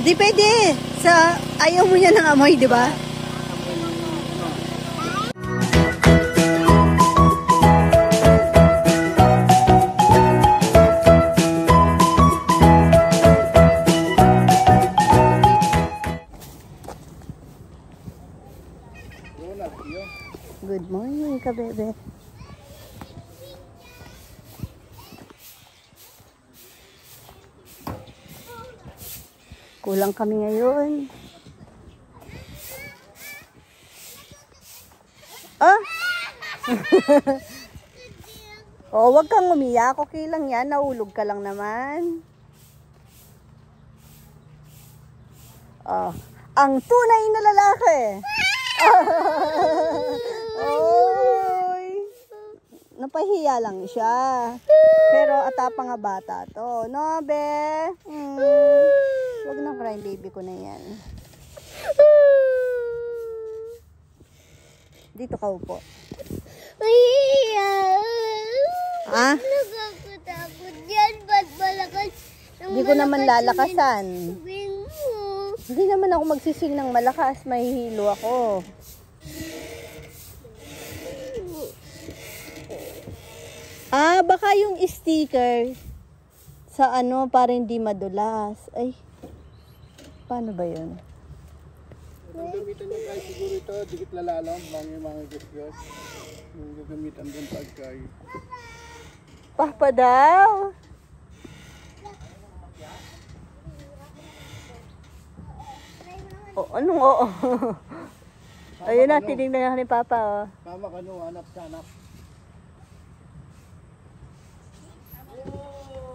Di pwede. Ayaw mo niya ng amoy, di ba? Good morning, kabebe. Kulang kami ngayon. Ah! Oh, wag kang umiyak. Okay lang yan. Nahulog ka lang naman. Oh, ang tunay na lalaki. Oy. Napahiya lang siya. Pero atapa nga bata to. No, be? Huwag nang crying baby ko na yan. Dito ka upo. Ha? Nakakatakot yan. Ba't malakas? Hindi ko naman lalakasan. Hindi naman ako magsising ng malakas. Mahihilo ako. Ah, baka yung sticker sa ano para hindi madulas. Ay, paano ba yun? Ang gamitan nyo guys, siguro ito, dikit lalalam, mga gas-gas. Yung gagamitan doon pagkay. Papa daw. Oh, anong oo? Ayun na, tinignan na ni Papa. Oh. Mama ka no, anak sa anak.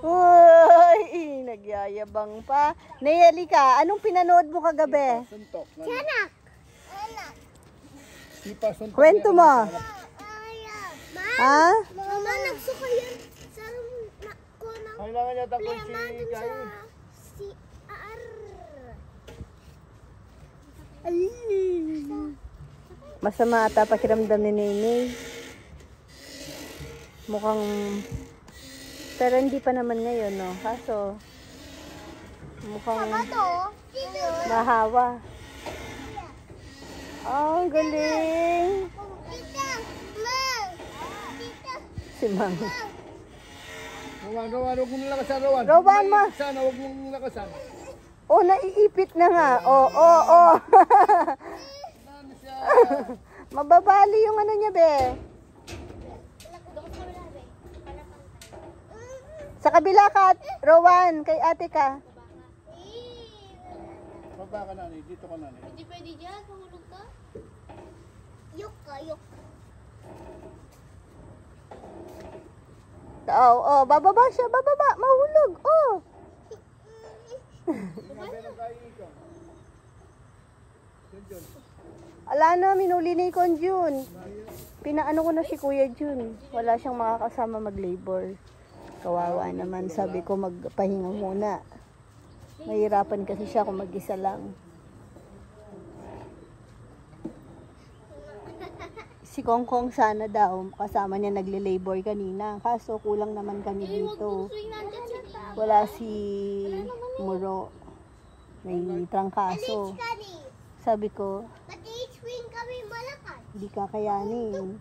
Uy, nagyayabang pa. Nayeli ka, anong pinanood mo kagabi? Suntok. Anak! Anak! Suntok. Kwento mo. Ha? Mama, nagsuka yan. Kailangan niya takot si Kai. Si Ar. Masama ata pakiramdam ni Nene. Mukhang... Pero hindi pa naman ngayon, no? Kaso... Mukhang... mahawa. Oh, ang galing! Tita! Ma! Tita! Si Mang. Rowan, huwag mong lakasan, Rowan. Rowan, ma! Sana, huwag mong lakasan. Oh, naiipit na nga. Oh. Mababali yung ano niya, be. Sa kabila ka, Rowan, kay ate ka. Baba ka nanay, dito ka nanay. Hindi pwede dyan, mahulog ka. Yok ka, yok. Oh, bababa siya, bababa, mahulog, oh. Ala na, minuli ni Con Jun. Pinaano ko na si Kuya Jun. Wala siyang makakasama mag-labor. Kawawa naman, sabi ko magpahinga muna. Mahirapan kasi siya kung mag-isa lang. Si Kong Kong sana daw, kasama niya nagle-labor kanina. Kaso kulang naman kami dito. Wala si Muro. May trangkaso. Sabi ko, Pati-swing kami malakas. hindi kakayanin.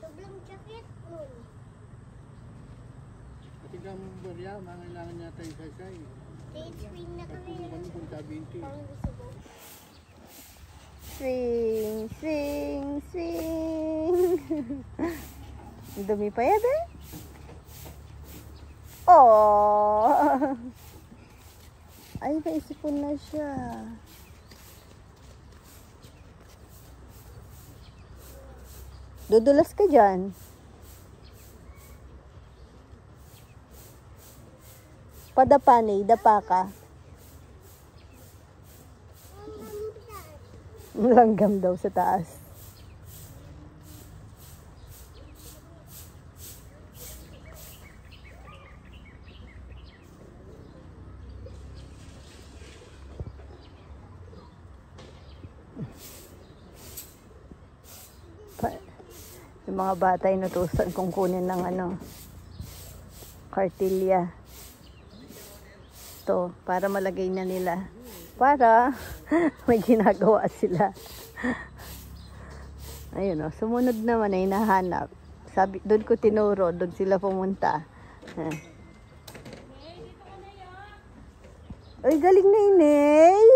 Sobrang sakit nun. Pati ka mong barya, mangailangan niya tayo sasay. Pati-swing na kami. Kung kung sabi hindi. Swing, swing, swing. Ang dumi pa yan, eh. Oh. Ay, naisipon na siya. Dudulas ka dyan. Padapanay, dapa ka. Langgam daw sa taas. Yung mga bata inutusan kung kunin ng ano, kartilya. To, para malagay na nila. para may ginagawa sila. Ayun o, sumunod naman ay nahanap. Sabi, doon ko tinuro, doon sila pumunta. Ay, galing na Inay.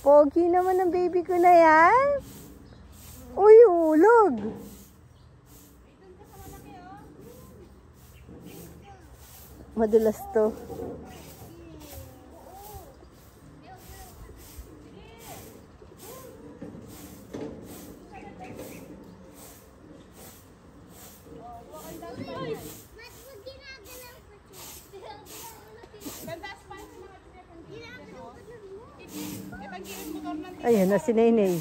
Pogi naman ang baby ko na yan. Uy, ulog. Madulas to. Ayan na si Nenay.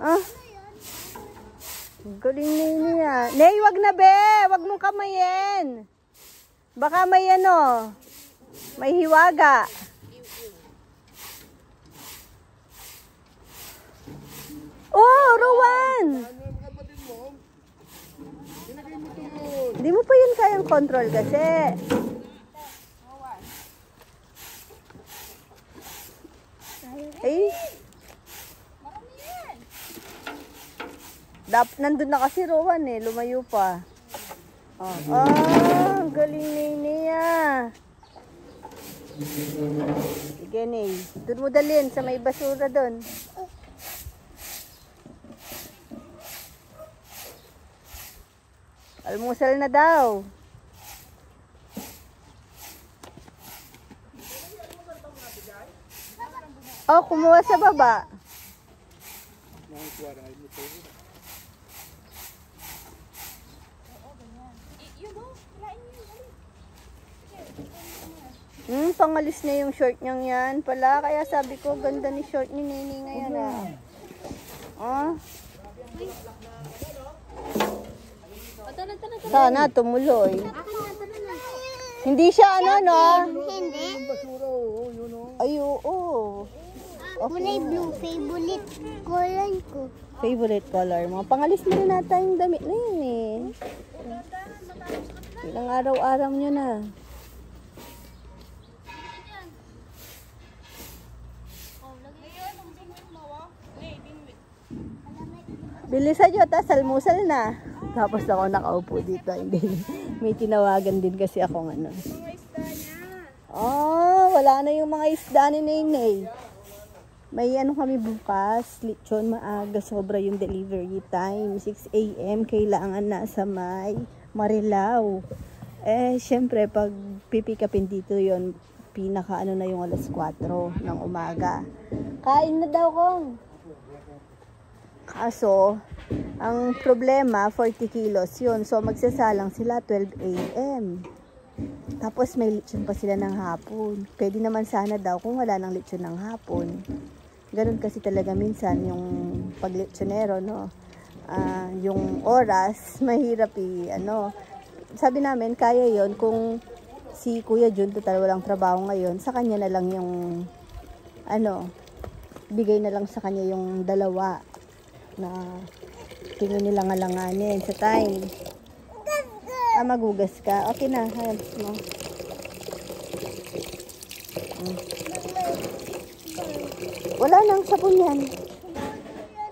Ah. Galing Nenay ah. Ney, wag na be. Wag mong kamayin. Baka may ano. May hiwaga. Oh, Rowan! Hindi mo pa yun kayang control kasi. Eh. Nandun na kasi Rowan eh. Lumayo pa. Oh, galing niya. Sige Ney. Doon mo dalhin sa may basura doon. Almusal na daw. Oh, kumuha sa baba. Pangalis na yung short niyang yan pala. Kaya sabi ko, ganda ni short ni Nini ngayon ah. Oh. Sana tumuloy. Hindi siya ano, no? Hindi. Ay, oo. Kulay blue, favorite color ko. Favorite color mo. Pangalis mo rin nata yung damit na yun eh. Ilang araw-araw nyo na. Bilisan nyo, tas almusal na. Tapos ako nakaupo dito. Hindi. May tinawagan din kasi akong ano. Oh, wala na yung mga isda ni Nenay. May ano kami bukas, lechon maaga, sobra yung delivery time. 6 AM, kailangan nasa may Marilao. Eh, syempre, pag pipikapin dito yon pinaka ano na yung alas 4 ng umaga. Kain na daw kong. Kaso, ang problema, 40 kilos yun. So, magsasalang sila 12 AM. Tapos, may lechon pa sila ng hapon. Pwede naman sana daw kung wala ng lechon ng hapon. Ganun kasi talaga minsan yung paglechonero, no? Yung oras, mahirap ano. Sabi namin, kaya yon kung si Kuya Jun, total walang trabaho ngayon, sa kanya na lang yung, ano, bigay na lang sa kanya yung dalawa na tingin nila ngalanganin sa time. Magugas ka. Okay na, hands mo. Wala nang sabon yan.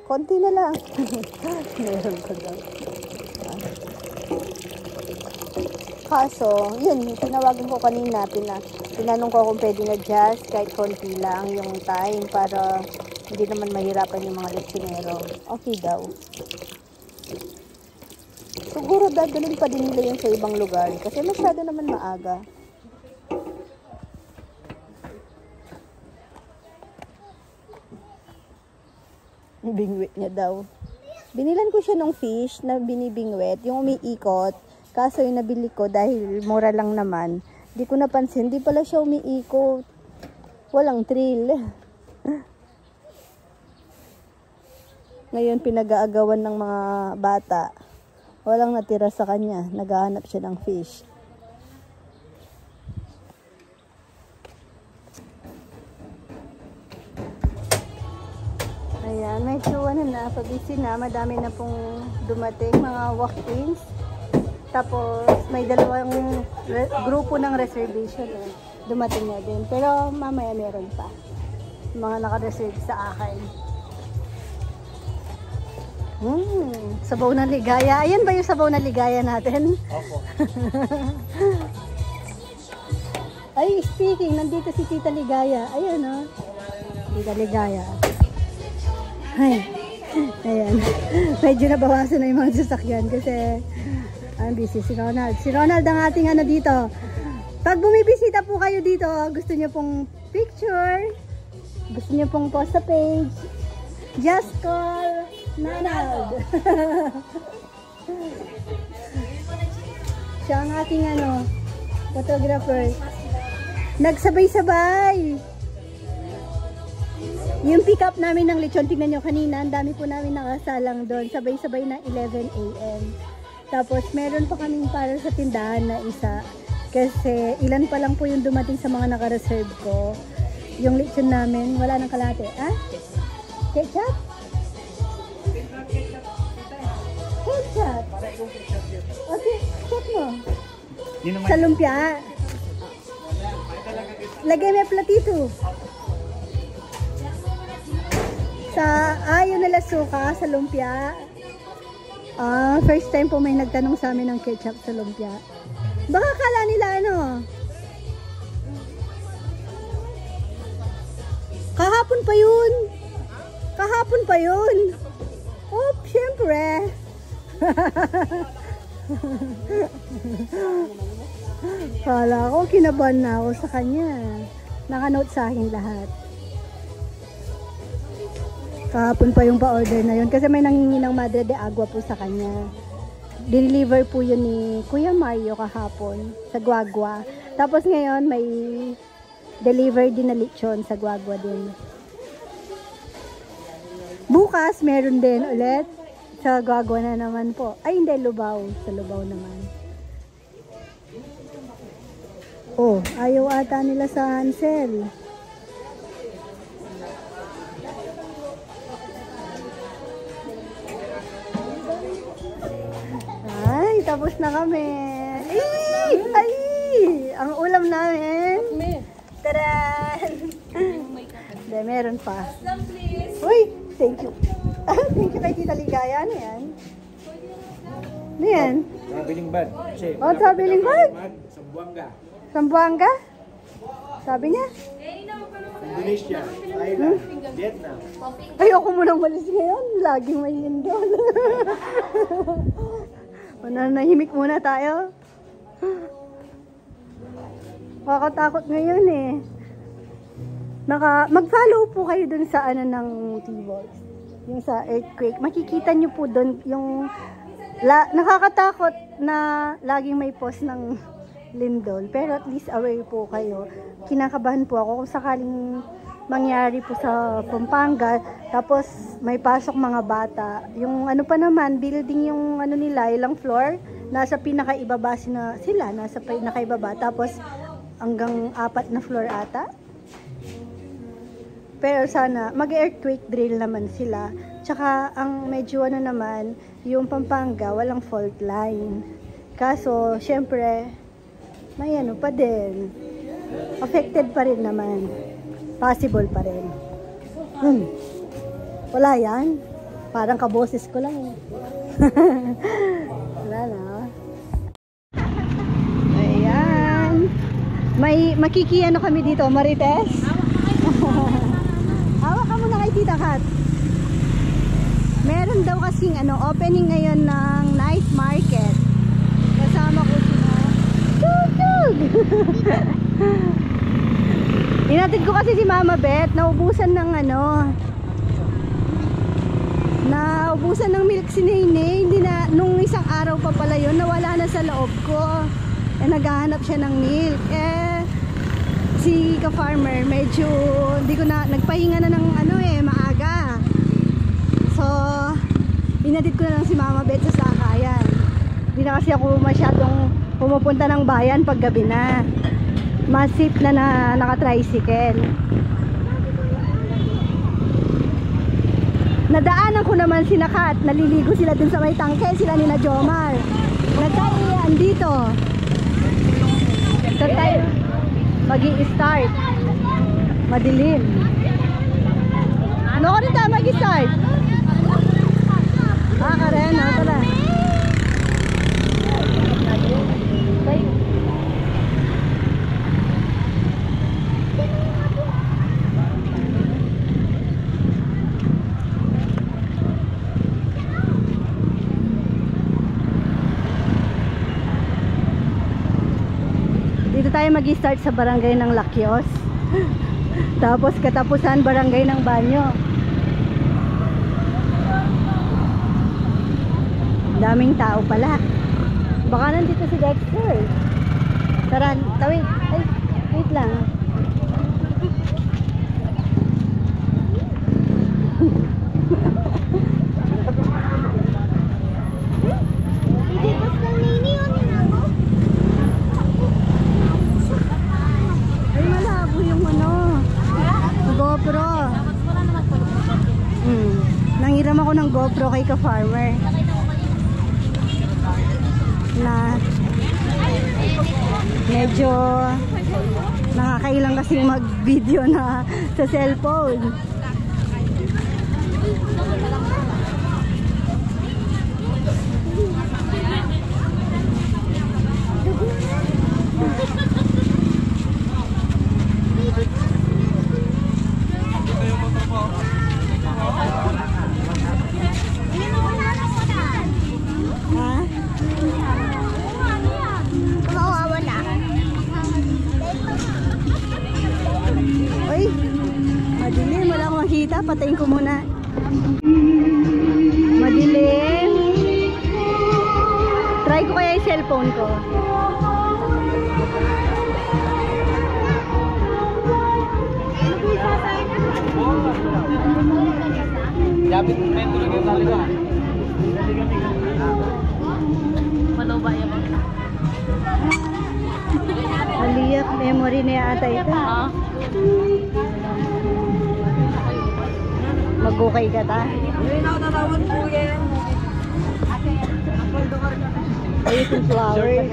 Konti na lang. Meron ko daw. Kaso, yun, tinawagan ko kanina, tinanong ko kung pwede na just kahit konti lang yung time para hindi naman mahirapan yung mga lechonero. Okay daw. Siguro dadalhin pa din nila yun sa ibang lugar kasi masyado naman maaga. Bingwit niya daw. Binilan ko siya ng fish na binibingwit, yung umiikot. Kaso yung nabili ko dahil mura lang naman, di ko napansin, di pala siya umiikot. Walang thrill. Ngayon pinag-aagawan ng mga bata. Walang natira sa kanya. Naghahanap siya ng fish. Ayan, medyo ano na, pabisi na. Madami na pong dumating mga walk-ins. Tapos may dalawang grupo ng reservation eh. Dumating na din. Pero mamaya meron pa. Mga naka-reserve sa akin. Sabaw na ligaya. Ayan ba yung sabaw na ligaya natin? Opo. Ay, speaking, nandito si Tita Ligaya. Ayan o. Tita Ligaya. Ay. Ayan. Medyo nabawasan na yung mga sasakyan kasi ang busy si Ronald. Si Ronald ang ating ano dito. Pag bumibisita po kayo dito, gusto niyo pong picture, gusto niyo pong post sa page, just call Ronald. Siya ang ating ano, photographer. Nagsabay-sabay. Yung pick up namin ng lechon, tingnan nyo kanina, ang dami po namin nakasalang doon. Sabay-sabay na 11 AM. Tapos meron pa kaming para sa tindahan na isa. Kasi ilan pa lang po yung dumating sa mga naka-reserve ko. Yung lechon namin, wala nang kalahati. Ah? Ketchup? Ketchup? Okay, check mo. Sa lumpia. Lagay may platito. Sa ayaw nila suka sa lumpia. First time po may nagtanong sa amin ng ketchup sa lumpia. Baka kala nila ano. Kahapon pa yun. Kahapon pa yun. Oh, syempre. Kala ko, kinabahan na ako sa kanya. Nakanote sa akin lahat. Kahapon pa yung pa-order na yun. Kasi may nangingi ng Madre de Agua po sa kanya. Deliver po yun ni Kuya Mario kahapon sa Guagua. Tapos ngayon may deliver din na lechon sa Guagua din. Bukas meron din ulit sa Guagua na naman po. Ay hindi, Lubao. Sa Lubao naman. Oh, ayaw ata nila sa Hansel. Ay, tapos na kami. Ay! Ang ulam namin. Taran! Hindi, meron pa. Uy, thank you. Thank you kay Tita Ligaya. Ano yan? Ano yan? Traveling bag. Oh, traveling bag? Sambuanga. Sambuanga? Sabi niya? Indonesia, Thailand, Vietnam. Ayoko munang malis ngayon. Laging may lindol. Mananahimik muna tayo. Kakatakot ngayon eh. Mag-follow po kayo dun sa ano ng T-Box. Yung sa earthquake. Makikita nyo po dun yung nakakatakot na laging may post ng lindol. Pero at least aware po kayo. Kinakabahan po ako kung sakaling mangyari po sa Pampanga. Tapos may pasok mga bata. Yung ano pa naman, building yung ano nila, ilang floor. Nasa pinakaibaba sila. Nasa pinakaibaba. Tapos hanggang 4 na floor ata. Pero sana, mag-earthquake drill naman sila. Tsaka ang medyo ano naman, yung Pampanga, walang fault line. Kaso, syempre, may ano pa din. Affected pa rin naman. Possible pa rin. Wala yan. Parang kaboses ko lang eh. Wala na. Ayan. May makikiyano kami dito, Marites. Hawak ka muna kay Tita Kat. Meron daw kasing ano, opening ngayon ng night market. Kasama ko sila. Inatid ko kasi si Mama Beth, naubusan ng ano, naubusan ng milk si Nene. Hindi na, nung isang araw pa pala yun, nawala na sa loob ko. Naghahanap siya ng milk. Si ka-farmer, medyo, hindi ko na, nagpahinga na ng ano maaga. So, inatid ko na lang si Mama Beth sa sakayan. Hindi na kasi ako masyadong pumupunta ng bayan pag gabi na. Masip na naka-tricycle. Nadaanan ko naman si Nakat. Naliligo sila dun sa may tangke. Sila ni na Jomar. Nagkaiyan dito. Saan tayo mag-i-start? Madilim. Ano ko rin tayo mag-i-start? Karen, tara. Dito tayo mag-start sa barangay ng Lakyos. Tapos katapusan barangay ng Banyo. Daming tao pala. Baka nandito si Dexter. Tara, tawid. Ay, wait lang. Ay, malabo yung ano. GoPro. Nangiram ako ng GoPro kay ka-farmer. Na medyo nakakailang kasing mag-video na sa cellphone. Madilim, wala akong makita. Patayin ko muna. Madilim. Try ko kaya yung cellphone ko. Dapat may tulog yung talaga. Aliyak, memory na yata ito. Mag-okay ka ta? Ayun yung flowers.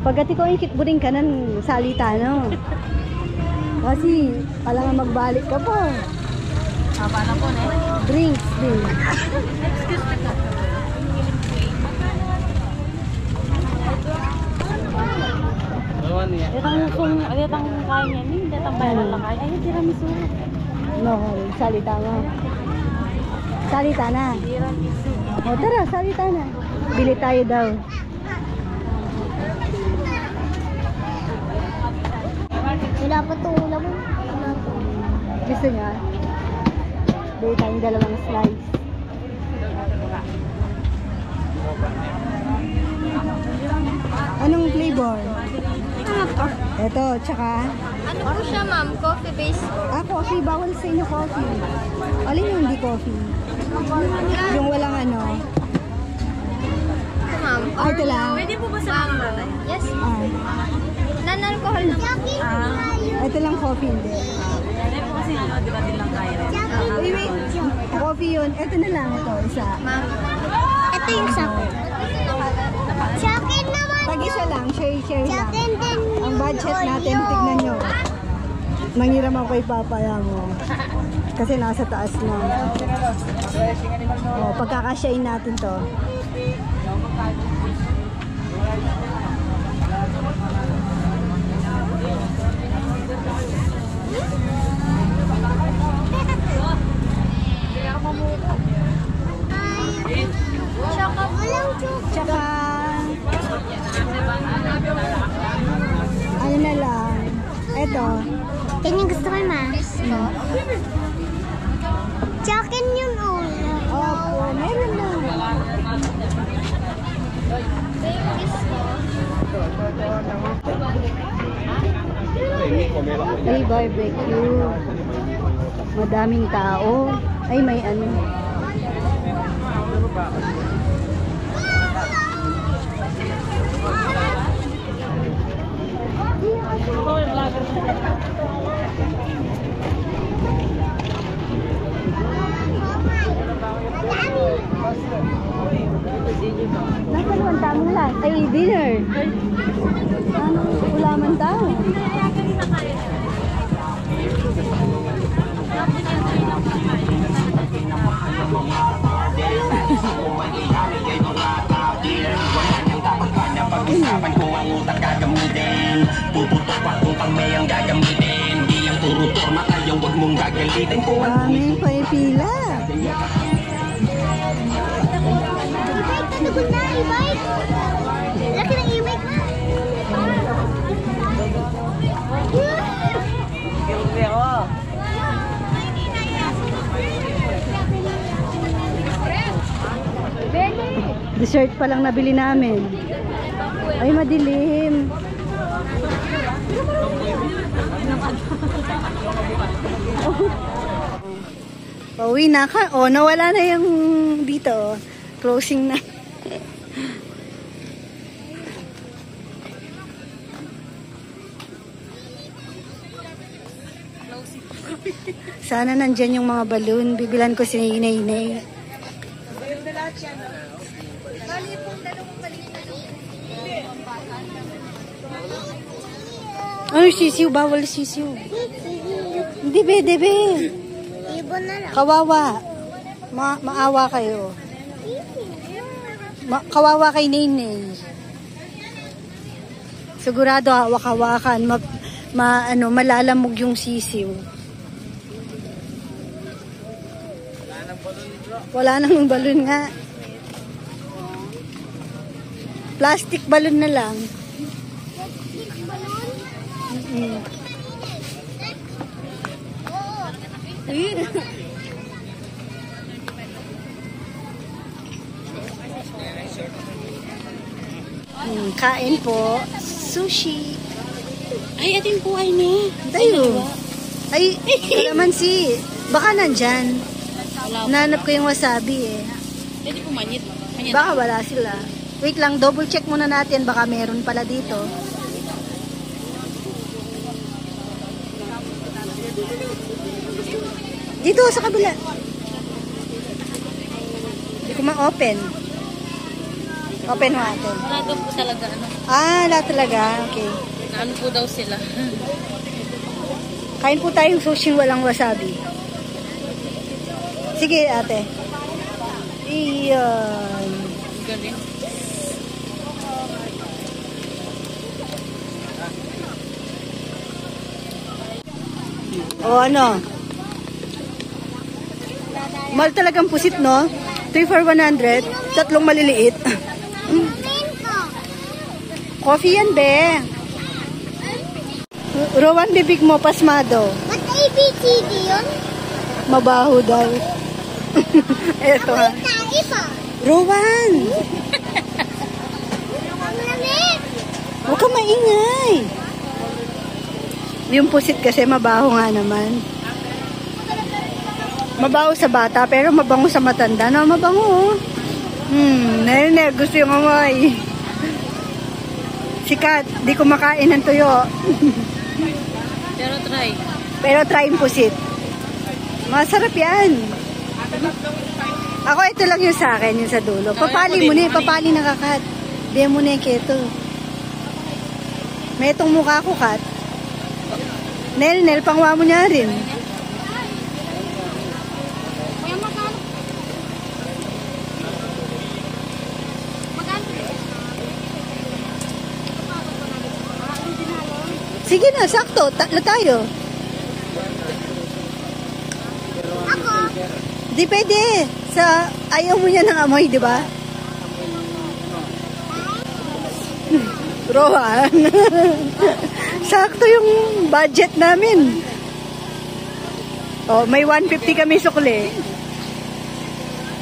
Pagkati ko yung kitburing ka ng salita, no? Kasi, pala nga magbalik ka po. Paano po, ne? Drinks din. Excuse me po. Kung alyatang kain niya, hindi datang bayaran lang kain. Ayun, tiramisu. No, salita mo. Salita na. Tiramisu. O tara, salita na. Bili tayo daw. Wala pa itong ulam mo. Gusto niya? Bili tayong dalawang slice. Anong flavor? Ano po? Ito, tsaka... Ano po siya, ma'am? Coffee base? coffee. Bawal sa inyo coffee. Alin yung hindi coffee? Yung walang ano? Ito, ma'am. Ah, ito lang? Pwede po ba sa mga tatay? Yes. Ah, Non-alcohol na po. ito lang coffee, hindi. Pwede po kasi ano, di ba din lang kaya rin? Uy, wait. Coffee yun. Ito na lang ito, isa. Ma'am. Ito yung sako. Sa akin naman. Tag-isa lang, share lang. din. Ang budget natin, tignan nyo. Nangiram ako kay papaya mo. Kasi nasa taas na. O, pagkakasyain natin to. Tsaka walang Tsaka, ano na lang. Eto. Yan yung gusto ko, ma. Tsakin yung ulo. Opo, meron na. Ay, barbecue. Madaming tao. Ay, may ano. Nakaluan tamang lang. Ay, dinner. Anong ulaman daw? Pag-usapan ko ang utak gagamitin. Puputok pa kung pang may ang gagamitin. Di lang puro forma tayo, huwag mong gagalitin. Kung Daming pila. Tugod na, e-bike. Laki ng e-bike na. Dessert pa lang nabili namin. Ay, madilim. Pauwi na ka. Oh, nawala na yung dito. Closing na. Sana nandyan yung mga balloon. Bibilan ko si Inay. Ano, sisiw? Bawal sisiw. Hindi, be. Ibon na lang. Kawawa. Maawa kayo. Kawawa kay Nenay. Sigurado hawak-hawakan. Malalamog yung sisiw. Wala nang balon nga. Plastic balon na lang. Kain po. Sushi. Ay, ating buhay ni. Tayo. Ay, kalamansi. Baka nandyan. Nanap ko yung wasabi eh. Pwede po manyit. Baka wala sila. Wait lang, double check muna natin. Baka meron pala dito. Dito sa kabila. Hindi ko ma-open. Open natin. Wala daw po talaga ano. Wala talaga. Okay. Ano po daw sila. Kain po tayong sushi walang wasabi. Sige, ate. Iyon. Galing. O ano? Mahal talagang pusit, no? 3 for 100. Tatlong maliliit. Coffee yan, be. Rowan, bibig mo, pasmado. Ba't ABCD yun? Mabaho daw. Eto ha. Iba. Rowan! Ang lamig. Huwag ka maingay. Yung pusit kasi mabaho nga naman. Mabaho sa bata pero mabango sa matanda. No, mabango. Nene, gusto yung amoy. Sikat, di kumakain ng tuyo. Pero try yung pusit. Masarap yan. Ako, ito lang yung sa akin, yung sa dulo. Papali mo na, papali na kakat. Diyan mo na yung keto. May itong mukha ko, kat. Nel, pangwa mo niya rin. Sige na, sakto. Tatlo tayo. Ako. Di pwede. Ayaw mo niya ng amoy, di ba? Rohan. Sakto yung budget namin. Oh, may 150 kami sukli.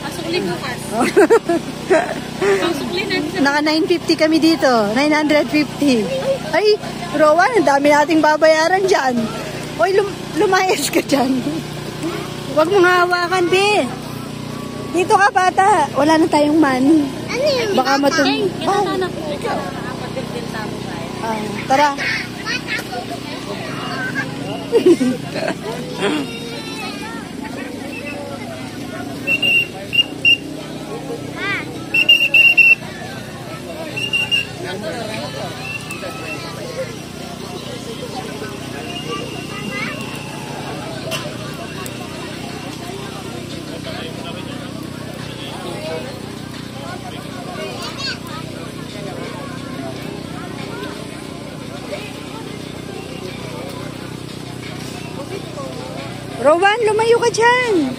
Pasukli bukas. Pasukli na. Naka 950 kami dito. 950. Ay, Rowan, ang dami nating babayaran dyan. Hoy, lumayas ka dyan. Huwag mong hawakan, be. Dito ka, bata. Wala na tayong money. Ano yun? Baka matum... Tara. Rowan, lumayo ka dyan.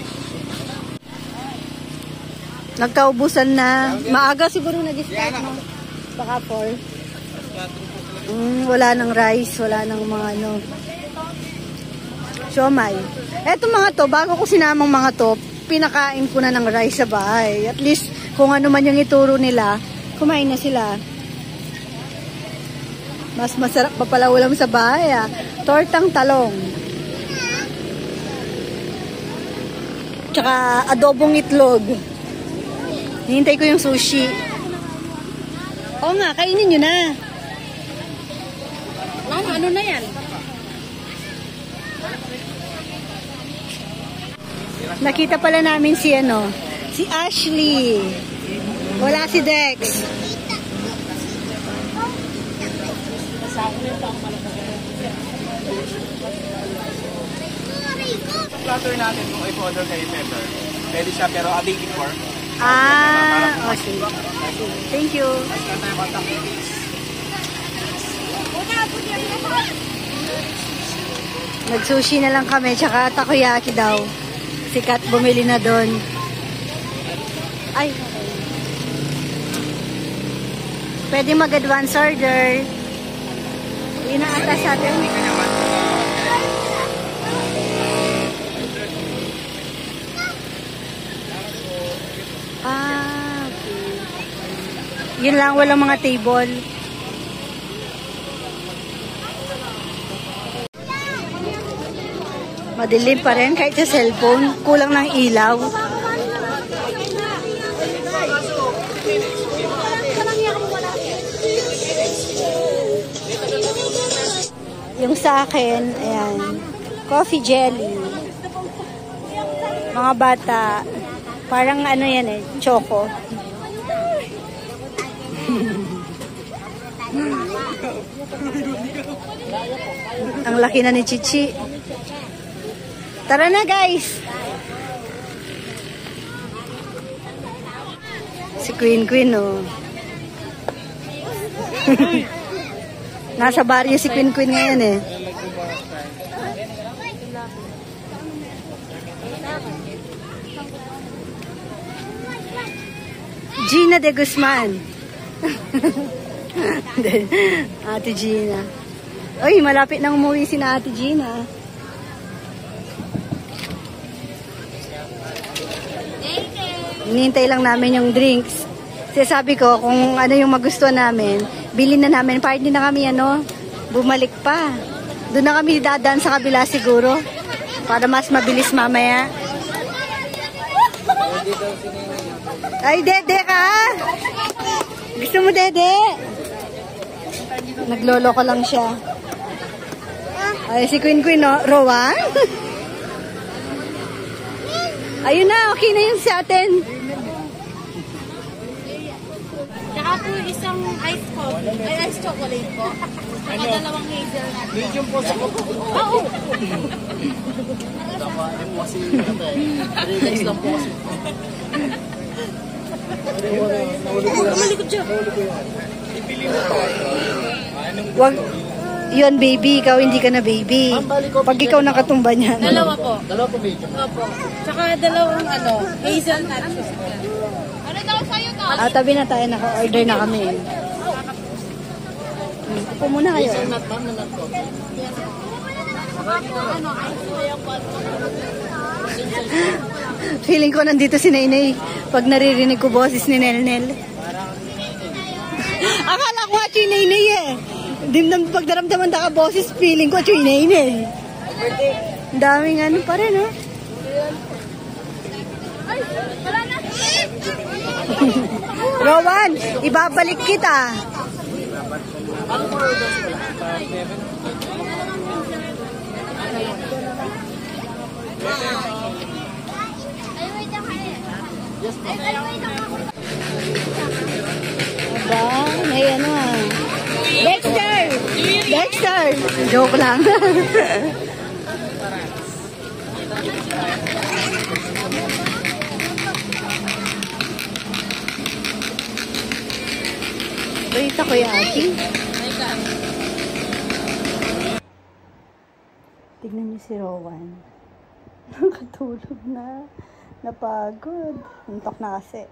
Nagkaubusan na. Maaga siguro nag-start mo. Baka 4. Wala nang rice, wala nang mga ano. Siomay. Eto mga to, bago ko sinamang mga to, pinakain ko na ng rice sa bahay. At least, kung ano man yung ituro nila, kumain na sila. Mas masarap pa pala ulam sa bahay ah. Tortang talong. Tsaka adobong itlog. Hihintay ko yung sushi. Oo nga, kainin nyo na. Mama, ano na yan? Nakita pala namin si ano, si Ashley. Wala si Dex. Platter natin kung i-order kay Pepper. Pwede siya pero updated for. Okay. Thank you. Nag-sushi na lang kami, tsaka takoyaki daw. Sikat bumili na doon. Ay, okay. Pwede mag-advance order. Inaatas natin. Okay. Yun lang, walang mga table. Madilim pa rin kahit sa cellphone. Kulang ng ilaw. Yung sa akin, ayan, coffee jelly. Mga bata, parang ano yan eh, choco. Ang laki na ni Chichi. Tara na guys! Si Queen oh. Nasa baryo si Queen ngayon eh. Gina de Guzman. Ate Gina. Uy, malapit nang umuwi si na Ate Gina. Hinihintay lang namin yung drinks. Kasi sabi ko, kung ano yung magustuhan namin, bilhin na namin. Para hindi na kami, bumalik pa. Doon na kami dadaan sa kabila siguro. Para mas mabilis mamaya. Ay, Dede ka? Gusto mo, Dede? Naglolo ko lang siya. Ay, si Queen, no? Rowan? Ayun na, okay na yun sa atin. Tsaka po isang ice coffee. Ay, ice chocolate po. Saka dalawang hazelnut. Medium po sa kuko. Oo. Ano po kasi 3 days lang po kasi. Malikot siya. Ipili mo pa. Wag, yun baby, ikaw hindi ka na baby. Pag ikaw nakatumba niyan. Dalawa po. Dalawa po medium. Opo. Tsaka dalawang hazelnut. Ano daw sa'yo to? Tabi na tayo, naka-order na kami. Upo muna kayo. Hazelnut ma'am na nut coffee. Feeling ko nandito si Nainay pag naririnig ko boses ni Nelnel. Akala ko nga si Nainay eh. Pag naramdaman ka boses, feeling ko si Nainay. Ang daming ano pa rin, oh. Rowan, ibabalik kita. Aba, may ano ah. Dexter! Dexter! Joke lang. Balita ko yung aking. Tignan niyo si Rowan. Nakatulog na. Napagod. Antok na kasi.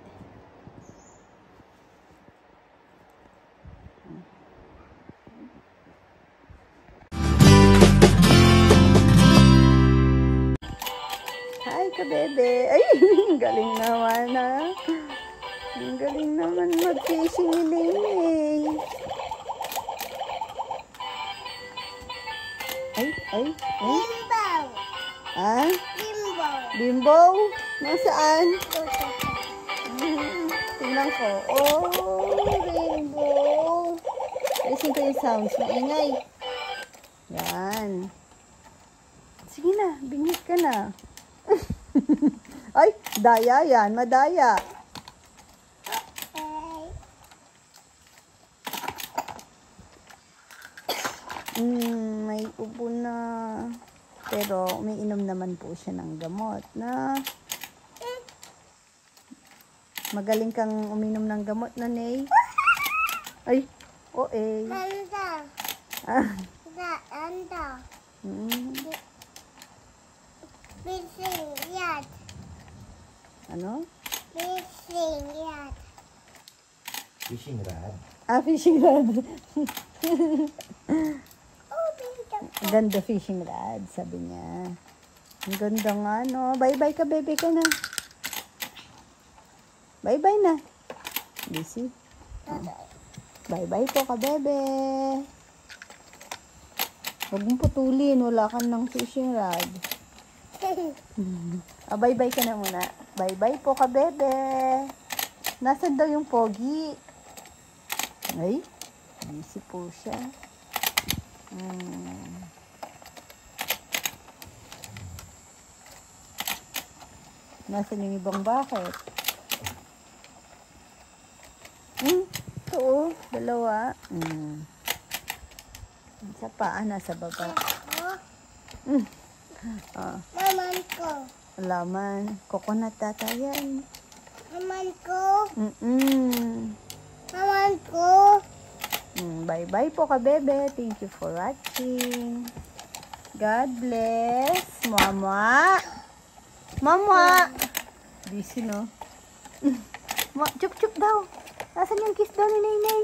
Hi, kabebe. Ay, ang galing naman ah. Ang galing naman mag-fishing ni Nene. Ay. Limbo. Ah? Limbo. Bimbo? Nasaan? Tingnan ko. Oh, rainbow. Listen ko yung sounds. Maingay. Yan. Sige na, bingit ka na. Ay, daya yan. Madaya. May ubo na. Pero may inom naman po siya ng gamot na magaling kang uminom ng gamot na, Nay. Ay, Anda. Ah. Anda. Fishing yard. Ano? Fishing yard. Fishing rod. Ah, fishing rod. Oh, binta. Ganda fishing rod, sabi niya. Ang ganda nga, no? Bye-bye ka, bebe ka na. Bye-bye na. Busy. Bye-bye po ka, bebe. Huwag mong putulin. Wala ka ng fishing rod. Bye-bye ka na muna. Bye-bye po ka, bebe. Nasaan daw yung pogi? Ay, busy po siya. Nasaan yung ibang bucket? Ito oh, dalawa. Isa pa, nasa baba. Maman ko. Laman. Coconut tata yan. Maman ko. Mm-mm. Maman ko. Bye-bye po ka, bebe. Thank you for watching. God bless. Mama. Mama. Busy, no? Chup-chup daw. Nasaan yung kiss daw ni Nay?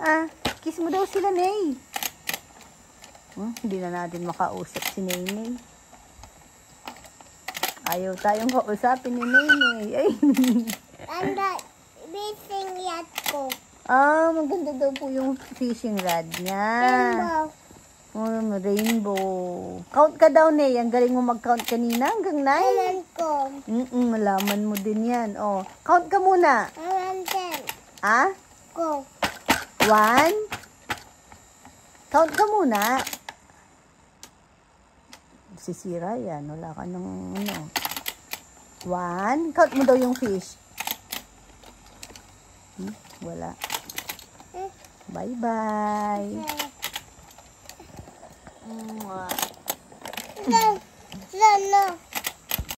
Ah, kiss mo daw sila, Nay. Hindi na natin makausap si Nay. Ayaw tayong kausapin ni Nay. Ay. Anda. Fishing yard ko. Ah, maganda daw po yung fishing rod niya. Limbo. Rainbow. Count ka daw, Nay. Ang galing mo mag-count kanina hanggang 9. Maman ko. Malaman mo din yan. Oh, count ka muna. Maman din. Ah? Ko. 1. Count ka muna. Sisira yan. Wala ka ng ano. 1. Count mo daw yung fish. Wala. Bye-bye. No.